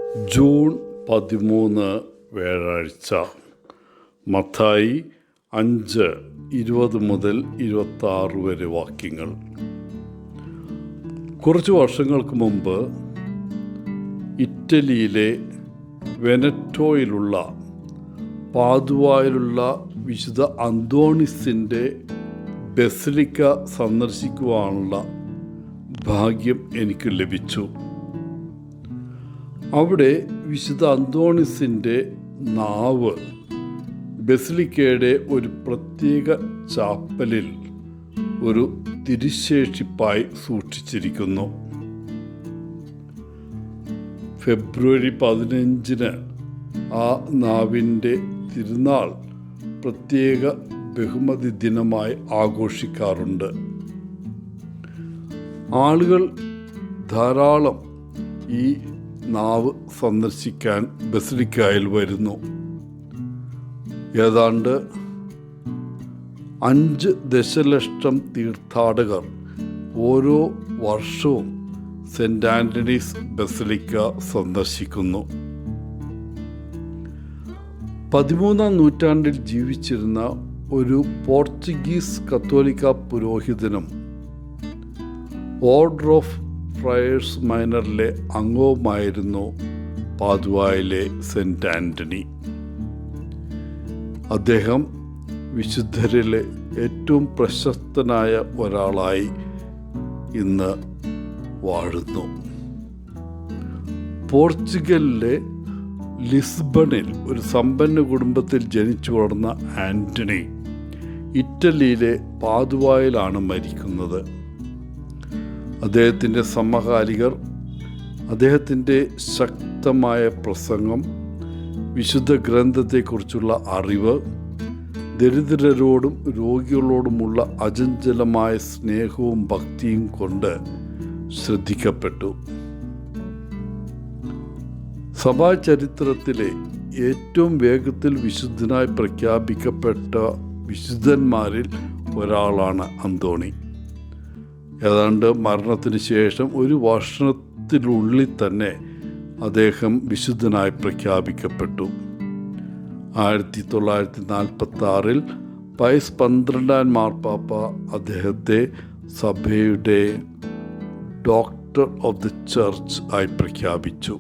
June 13 വ്യാഴാഴ്ച. മത്തായി 5:20 മുതൽ 26 വരെ വാക്യങ്ങൾ. കുറച്ച് വർഷങ്ങൾക്ക് മുമ്പ് ഇറ്റലിയിലെ വെനറ്റോയിലുള്ള പാദുവായിലുള്ള വിശുദ്ധ അന്തോണീസിൻ്റെ ബസിലിക്ക സന്ദർശിക്കുവാനുള്ള ഭാഗ്യം എനിക്ക് ലഭിച്ചു. അവിടെ വിശുദ്ധ അന്തോണീസിൻ്റെ നാവ് ബസിലിക്കയുടെ ഒരു പ്രത്യേക ചാപ്പലിൽ ഒരു തിരുശേഷിപ്പായി സൂക്ഷിച്ചിരിക്കുന്നു. ഫെബ്രുവരി 15 ആ നാവിൻ്റെ തിരുനാൾ പ്രത്യേക ബഹുമതി ദിനമായി ആഘോഷിക്കാറുണ്ട്. ആളുകൾ ധാരാളം ഈ നാവ് സന്ദർശിക്കാൻ ബസിലിക്കയിൽ വരുന്നു. ഏതാണ്ട് 5 ദശലക്ഷം തീർത്ഥാടകർ ഓരോ വർഷവും സെൻറ്റ് ആൻ്റണീസ് ബസിലിക്ക സന്ദർശിക്കുന്നു. 13-ാം നൂറ്റാണ്ടിൽ ജീവിച്ചിരുന്ന ഒരു പോർച്ചുഗീസ് കത്തോലിക്ക പുരോഹിതനും ഓർഡർ ഓഫ് ഫ്രയേഴ്സ് മൈനറിലെ അംഗവുമായിരുന്നു പാദുവായിലെ സെൻറ്റ് ആൻ്റണി. അദ്ദേഹം വിശുദ്ധരിലെ ഏറ്റവും പ്രശസ്തനായ ഒരാളായി ഇന്ന് വാഴുന്നു. പോർച്ചുഗലിലെ ലിസ്ബണിൽ ഒരു സമ്പന്ന കുടുംബത്തിൽ ജനിച്ചു വളർന്ന ആൻ്റണി ഇറ്റലിയിലെ പാദുവായിലാണ് മരിക്കുന്നത്. അദ്ദേഹത്തിൻ്റെ സമകാലികർ അദ്ദേഹത്തിൻ്റെ ശക്തമായ പ്രസംഗം, വിശുദ്ധ ഗ്രന്ഥത്തെക്കുറിച്ചുള്ള അറിവ്, ദരിദ്രരോടും രോഗികളോടുമുള്ള അചഞ്ചലമായ സ്നേഹവും ഭക്തിയും കൊണ്ട് ശ്രദ്ധിക്കപ്പെട്ടു. സഭാ ചരിത്രത്തിലെ ഏറ്റവും വേഗത്തിൽ വിശുദ്ധനായി പ്രഖ്യാപിക്കപ്പെട്ട വിശുദ്ധന്മാരിൽ ഒരാളാണ് അന്തോണി. ഏതാണ്ട് മരണത്തിന് ശേഷം ഒരു വർഷത്തിനുള്ളിൽ തന്നെ അദ്ദേഹം വിശുദ്ധനായി പ്രഖ്യാപിക്കപ്പെട്ടു. 1946 പയസ് 12 മാർപ്പാപ്പ അദ്ദേഹത്തെ സഭയുടെ ഡോക്ടർ ഓഫ് ദി ചർച്ച് ആയി പ്രഖ്യാപിച്ചു.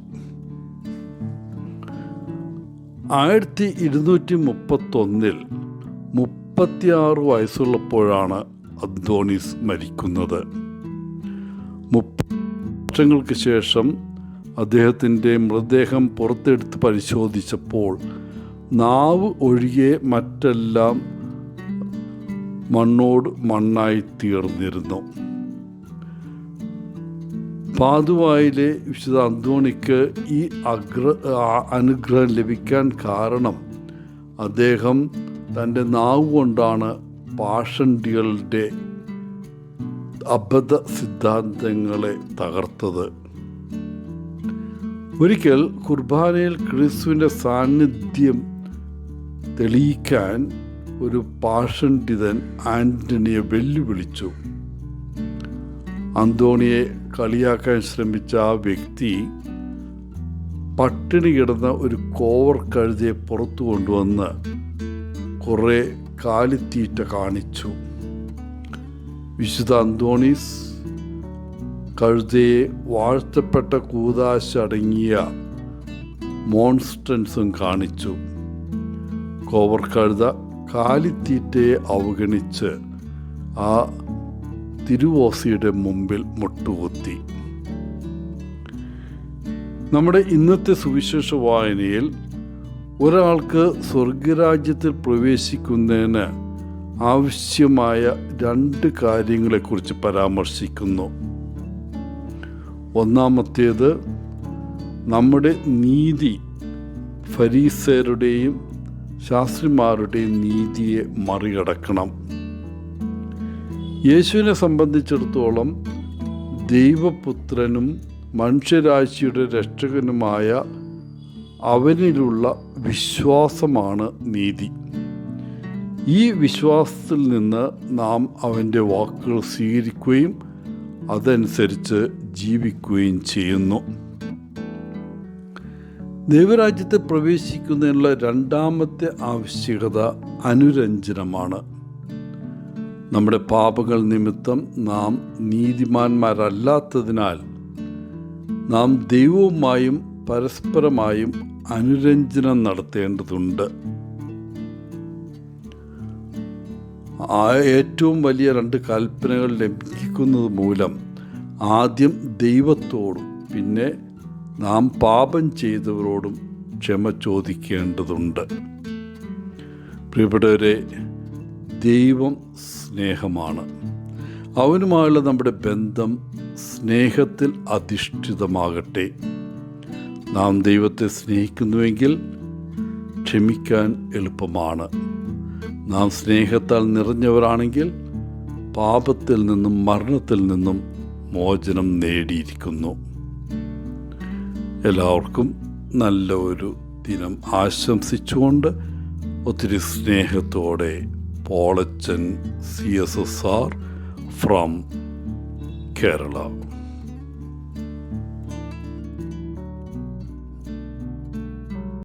1231 36 വയസ്സുള്ളപ്പോഴാണ് അന്തോണീസ് മരിക്കുന്നത്. 30 വർഷങ്ങൾക്ക് ശേഷം അദ്ദേഹത്തിൻ്റെ മൃതദേഹം പുറത്തെടുത്ത് പരിശോധിച്ചപ്പോൾ നാവ് ഒഴികെ മറ്റെല്ലാം മണ്ണോട് മണ്ണായി തീർന്നിരുന്നു. പാദുവായിലെ വിശുദ്ധ അന്തോണിക്ക് ഈ അനുഗ്രഹം ലഭിക്കാൻ കാരണം അദ്ദേഹം തൻ്റെ നാവ് കൊണ്ടാണ് പാഷണ്ഡികളുടെ അബദ്ധ സിദ്ധാന്തങ്ങളെ തകർത്തത്. ഒരിക്കൽ കുർബാനയിൽ ക്രിസ്തുവിൻ്റെ സാന്നിധ്യം തെളിയിക്കാൻ ഒരു പാഷണ്ഡിതൻ ആൻ്റണിയെ വെല്ലുവിളിച്ചു. അന്തോണിയെ കളിയാക്കാൻ ശ്രമിച്ച ആ വ്യക്തി പട്ടിണി കിടന്ന ഒരു കോവർ കഴുതയെ പുറത്തു കൊണ്ടുവന്ന് കുറേ കാലിത്തീറ്റ കാണിച്ചു. വിശുദ്ധ അന്തോണീസ് കഴുതയെ വാഴ്ത്തപ്പെട്ട കൂദാശ അടങ്ങിയ മോൺസ്ട്രൻസും കാണിച്ചു. കോവർ കഴുത കാലിത്തീറ്റയെ അവഗണിച്ച് ആ തിരുവോസിയുടെ മുമ്പിൽ മുട്ടുകുത്തി. നമ്മുടെ ഇന്നത്തെ സുവിശേഷ വായനയിൽ ഒരാൾക്ക് സ്വർഗരാജ്യത്തിൽ പ്രവേശിക്കുന്നതിന് ആവശ്യമായ 2 കാര്യങ്ങളെക്കുറിച്ച് പരാമർശിക്കുന്നു. ഒന്നാമത്തേത്, നമ്മുടെ നീതി ഫരീസയരുടെയും ശാസ്ത്രിമാരുടെയും നീതിയെ മറികടക്കണം. യേശുവിനെ സംബന്ധിച്ചിടത്തോളം ദൈവപുത്രനും മനുഷ്യരാശിയുടെ രക്ഷകനുമായ അവനിലുള്ള വിശ്വാസമാണ് നീതി. ഈ വിശ്വാസത്തിൽ നിന്ന് നാം അവൻ്റെ വാക്കുകൾ സ്വീകരിക്കുകയും അതനുസരിച്ച് ജീവിക്കുകയും ചെയ്യുന്നു. ദൈവരാജ്യത്തെ പ്രവേശിക്കുന്നതിനുള്ള രണ്ടാമത്തെ ആവശ്യകത അനുരഞ്ജനമാണ്. നമ്മുടെ പാപങ്ങൾ നിമിത്തം നാം നീതിമാന്മാരല്ലാത്തതിനാൽ നാം ദൈവവുമായും പരസ്പരമായും അനുരഞ്ജനം നടത്തേണ്ടതുണ്ട്. ഏറ്റവും വലിയ 2 കൽപ്പനകൾ ലംഘിക്കുന്നത് മൂലം ആദ്യം ദൈവത്തോടും പിന്നെ നാം പാപം ചെയ്തവരോടും ക്ഷമ ചോദിക്കേണ്ടതുണ്ട്. പ്രിയപ്പെട്ടവരെ, ദൈവം സ്നേഹമാണ്. അവനുമായുള്ള നമ്മുടെ ബന്ധം സ്നേഹത്തിൽ അധിഷ്ഠിതമാകട്ടെ. നാം ദൈവത്തെ സ്നേഹിക്കുന്നുവെങ്കിൽ ക്ഷമിക്കാൻ എളുപ്പമാണ്. നാം സ്നേഹത്താൽ നിറഞ്ഞവരാണെങ്കിൽ പാപത്തിൽ നിന്നും മരണത്തിൽ നിന്നും മോചനം നേടിയിരിക്കുന്നു. എല്ലാവർക്കും നല്ല ഒരു ദിനം ആശംസിച്ചുകൊണ്ട് ഒത്തിരി സ്നേഹത്തോടെ പോളച്ചൻ CSSR ഫ്രം കേരള.